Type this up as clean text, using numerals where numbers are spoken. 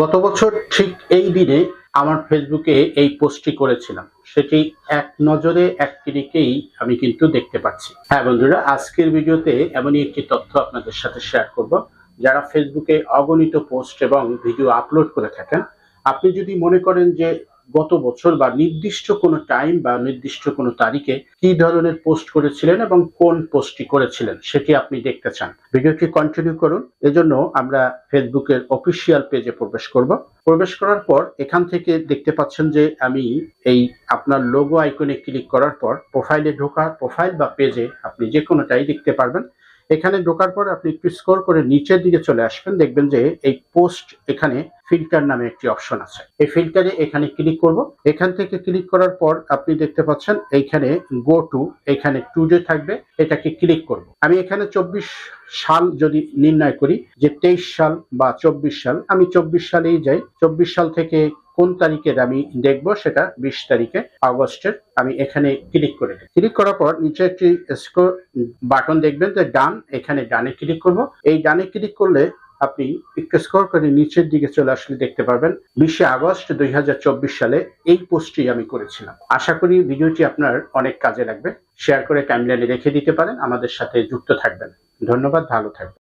গত বছর ঠিক এই দিনে আমার ফেসবুকে এই পোস্টটি করেছিলাম, সেটি এক নজরে এক ক্লিকেই আমি কিন্তু দেখতে পাচ্ছি। হ্যাঁ বন্ধুরা, আজকের ভিডিওতে এমনই একটি তথ্য আপনাদের সাথে শেয়ার করব। যারা ফেসবুকে অগণিত পোস্ট এবং ভিডিও আপলোড করে থাকেন, আপনি যদি মনে করেন যে গত বছর বা নির্দিষ্ট কোনো টাইম বা নির্দিষ্ট কোনো তারিখে কি ধরনের পোস্ট করেছিলেন এবং কোন পোস্টটি করেছিলেন সেটি আপনি দেখতে চান, ভিডিওটি কন্টিনিউ করুন। এজন্য আমরা ফেসবুকের অফিসিয়াল পেজে প্রবেশ করব। প্রবেশ করার পর এখান থেকে দেখতে পাচ্ছেন যে আমি এই আপনার লোগো আইকনে ক্লিক করার পর প্রোফাইলে ঢোকার, প্রোফাইল বা পেজে আপনি যে কোনোটাই দেখতে পারবেন। এখানে ঢোকার পর আপনি একটু স্ক্রল করে নিচের দিকে চলে আসবেন, দেখবেন যে এই পোস্ট এখানে ফিল্টার নামে একটি অপশন আছে। এই ফিল্টারে এখানে ক্লিক করব। এখান থেকে ক্লিক করার পর আপনি দেখতে পাচ্ছেন এইখানে গো টু, এখানে টু যে থাকবে এটাকে ক্লিক করব। আমি এখানে 24 সাল যদি নির্ণয় করি যে 23 সাল বা 24 সাল, আমি 24 সালেই যাই। 24 সাল থেকে কোন তারিখের আমি দেখব সেটা 20 তারিখে আগস্টের। আমি এখানে ক্লিক করে দিই। ক্লিক করার পর নিচে একটি স্ক্রল বাটন দেখবেন যে ডান, এখানে ডানে ক্লিক করব। এই ডানে ক্লিক করলে আপনি একটু স্ক্রল করে নিচের দিকে চলে আসলে দেখতে পারবেন 20 আগস্ট 2024 সালে এই পোস্টটি আমি করেছিলাম। আশা করি ভিডিওটি আপনার অনেক কাজে লাগবে। শেয়ার করে টাইমলাইনে রেখে দিতে পারেন, আমাদের সাথে যুক্ত থাকবেন। ধন্যবাদ, ভালো থাকবেন।